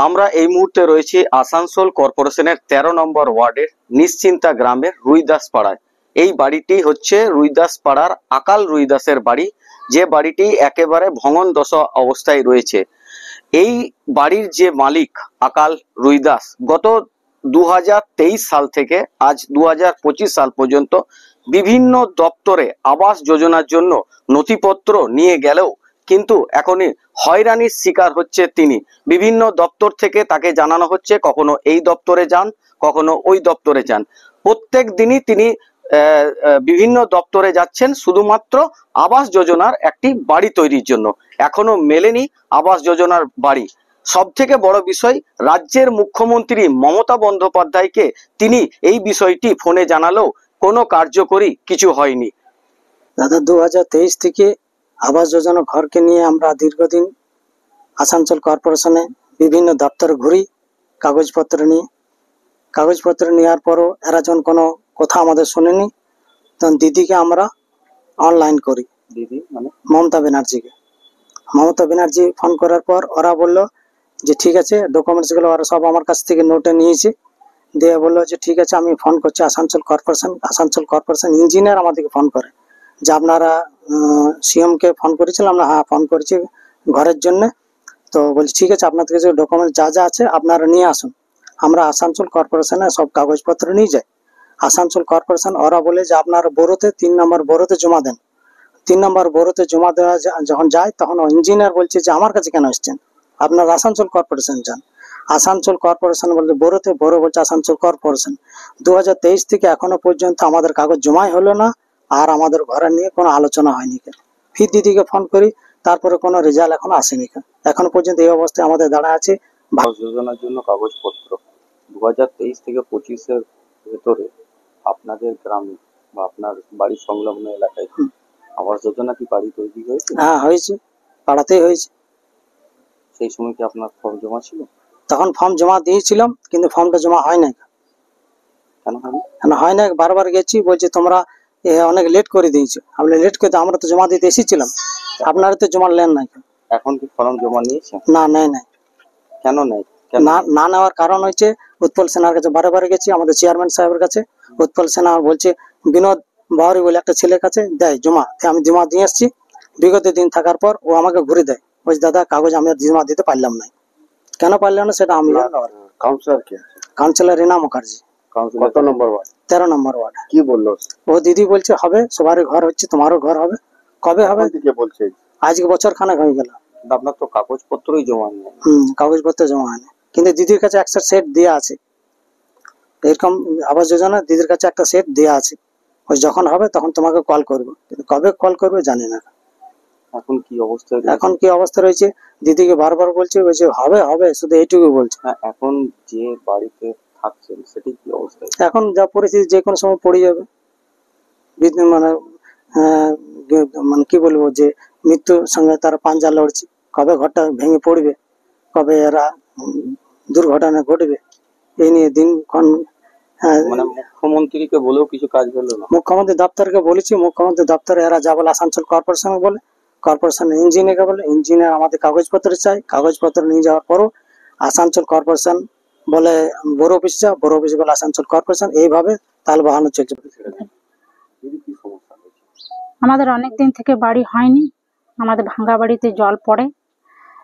আমরা এই মুহূর্তে রয়েছি আসানসোল কর্পোরেশনের 13 নম্বর ওয়ার্ডের নিশ্চিন্তা গ্রামের রুইদাস পাড়ায়। এই বাড়িটি হচ্ছে রুইদাস পাড়ার আকাল রুইদাসের বাড়ি, যে বাড়িটি একেবারে ভঙন দশা অবস্থায় রয়েছে। এই বাড়ির যে মালিক আকাল রুইদাস গত 2023 সাল থেকে আজ 2025 সাল পর্যন্ত বিভিন্ন দপ্তরে আবাস যোজনার জন্য নথিপত্র নিয়ে গেলেও কিন্তু এখনই হয়রানির শিকার হচ্ছে তিনি। বিভিন্ন দপ্তর থেকে তাকে জানানো হচ্ছে কখনো এই দপ্তরে যান, কখনো ওই দপ্তরে যান। প্রত্যেক দিনই তিনি বিভিন্ন দপ্তরে যাচ্ছেন শুধুমাত্র আবাস যোজনার একটি বাড়ি তৈরির জন্য। এখনো মেলেনি আবাস যোজনার বাড়ি। সব থেকে বড় বিষয়, রাজ্যের মুখ্যমন্ত্রী মমতা বন্দ্যোপাধ্যায়কে তিনি এই বিষয়টি ফোনে জানালেও কোনো কার্যকরী কিছু হয়নি। দাদা 2023 থেকে আবাস যোজনা ঘরকে নিয়ে আমরা দীর্ঘদিন আসানসোল কর্পোরেশনে বিভিন্ন দপ্তরে ঘুরি কাগজপত্র নেওয়ার পরও এরা যখন কোনো কথা আমাদের শোনেনি, তখন দিদিকে আমরা অনলাইন করি। দিদি মানে মমতা ব্যানার্জি ফোন করার পর ওরা বললো যে ঠিক আছে, ডকুমেন্টসগুলো ওরা সব আমার কাছ থেকে নোটে নিয়েছে, দিয়ে বললো যে ঠিক আছে আমি ফোন করছি আসানসোল কর্পোরেশন ইঞ্জিনিয়ার আমাদেরকে ফোন করে যে আপনারা সিএমকে ফোন করেছিলাম না, হ্যাঁ ফোন করেছি ঘরের জন্য। তো বলছি ঠিক আছে, আপনাদের কাছে ডকুমেন্ট যা যা আছে আপনারা নিয়ে আসুন। আমরা আসানসোল কর্পোরেশনে সব কাগজপত্র নিয়ে যাই। আসানসোল কর্পোরেশন ওরা বলে যে আপনার বোরোতে 3 নম্বর বোরোতে জমা দেন। 3 নম্বর বোরোতে জমা দেওয়া যখন যায় তখন ইঞ্জিনিয়ার বলছে যে আমার কাছে কেন এসছেন, আপনার আসানসোল কর্পোরেশন যান। আসানসোল কর্পোরেশন বলতে বোরোতে, বোরো বলছে আসানসোল কর্পোরেশন। 2023 থেকে এখনো পর্যন্ত আমাদের কাগজ জমাই হলো না, আর আমাদের ঘরে নিয়ে কোনো আলোচনা হয়নি। ফির দিদিকে ফোন করি, তারপরে কোনো রেজাল্ট এখনো আসেনি। এখনো পর্যন্ত এই অবস্থায় আমাদের দাঁড়ায় আছে। আবাস যোজনার জন্য কাগজপত্র 2023 থেকে 25-এর ভেতরে আপনাদের গ্রামে বা আপনার বাড়ি সংলগ্ন এলাকায় আবাস যোজনা কি বাড়ি তৈরি হয়েছে? হ্যাঁ হয়েছে, পাড়াতেই হয়েছে। সেই সময় কি আপনার ফর্ম জমা ছিল? তখন ফর্ম জমা দিয়েছিলাম, কিন্তু ফর্মটা জমা হয় না। কেন হয়নি? হয় না, বারবার গেছি, বলছে তোমরা অনেক লেট করে দিয়েছো। আমরা লেট করে, আমরা তো জমা দিতে এসেছিলাম, আপনারা তো জমা নেন নাই। এখন কি ফর্ম জমা নিয়েছে? না, নেয় নাই। কেন নেই? না নেওয়ার কারণ হচ্ছে উৎপল সেনার কাছে বারে গেছি, আমাদের চেয়ারম্যান সাহেবের কাছে। উৎপল সেনা বলছে বিনোদ বাউরি বলে একটা ছেলের কাছে দেয় জমা, আমি জমা দিয়ে এসছি। বিগত দিন থাকার পর ও আমাকে ঘুরে দেয়, বলছে দাদা কাগজ আমি জমা দিতে পারলাম না। কেন পারলাম না সেটা আমি। কাউন্সিলর রিনা মুখার্জি। কত নম্বর ওয়ার্ড? 13 নম্বর ওয়ার্ড। কি বললো? ও দিদি বলছে হবে, সবারই ঘর হচ্ছে, তোমারও ঘর হবে। কবে হবে? বলছে আজকে বছর খানেক হয়ে গেল। আপনার তো কাগজপত্রই জমা নেই। কাগজপত্র জমা হয়নি, কিন্তু দিদির কাছে একটা সেট দেওয়া আছে। এরকম আবাস যোজনা দিদির কাছে একটা সেট দেওয়া আছে, ওই যখন হবে তখন তোমাকে কল করবো, কিন্তু কবে কল করবে জানি না। এখন কি অবস্থা রয়েছে? দিদিকে বারবার বলছে, বলছে হবে, শুধু এইটুকু বলছে। এখন যে বাড়িতে থাকছেন সেটি কি অবস্থা? এখন যা পরিস্থিতি যে কোনো সময় পড়ে যাবে। মানে মানে কি বলবো, যে মৃত্যুর সঙ্গে তারা পাঞ্জা লড়ছে, কবে ঘরটা ভেঙে পড়বে, কবে এরা দুর্ঘটনা ঘটবে, এই নিয়ে দিনক্ষণ। মানে মুখ্যমন্ত্রীকে বলেও কিছু কাজ হলো না। মুখ্যমন্ত্রী দপ্তরকে বলেছি, মুখ্যমন্ত্রী দপ্তরে এরা যা বলে আসানসোল কর্পোরেশন বলে, কর্পোরেশন ইঞ্জিনিয়ারকে বলে, ইঞ্জিনিয়ার আমাদের কাগজপত্র চাই, কাগজপত্র নিয়ে যাওয়ার পরও আসানসোল কর্পোরেশন বলে বড় অফিস যা, বড় অফিস বলে আসানসোল কর্পোরেশন, এইভাবে তাল বাহানো চলছে। আমাদের অনেক দিন থেকে বাড়ি হয়নি, আমাদের ভাঙ্গা বাড়িতে জল পড়ে,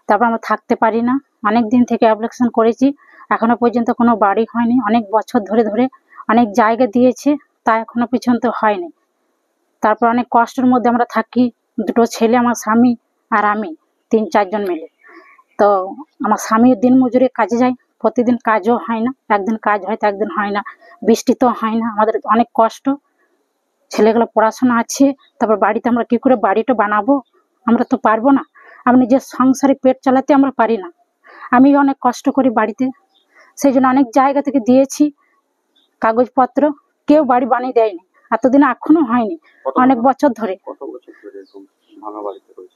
তারপর আমরা থাকতে পারি না। অনেক দিন থেকে অ্যাপ্লিকেশন করেছি, এখনো পর্যন্ত কোনো বাড়ি হয়নি। অনেক বছর ধরে অনেক জায়গা দিয়েছে, তা এখনো পর্যন্ত হয়নি। তারপর অনেক কষ্টের মধ্যে আমরা থাকি, দুটো ছেলে, আমার স্বামী আর আমি, 3-4 জন মিলে। তো আমার স্বামী দিন মজুরি কাজে যায়, প্রতিদিন কাজও হয় না, একদিন কাজ হয় তো একদিন হয় না, বৃষ্টি তো হয় না। আমাদের অনেক কষ্ট, ছেলেগুলো পড়াশোনা আছে, তারপর বাড়িতে আমরা কি করে বাড়িটা বানাবো? আমরা তো পারবো না, আমি নিজের সংসারে পেট চালাতে আমরা পারি না। আমি অনেক কষ্ট করি বাড়িতে, সেই জন্য অনেক জায়গা থেকে দিয়েছি কাগজপত্র, কেউ বাড়ি বানিয়ে দেয়নি, এতদিন এখনো হয়নি, অনেক বছর ধরে। কত বছর ধরে ভাঙা বাড়িতে রয়েছে?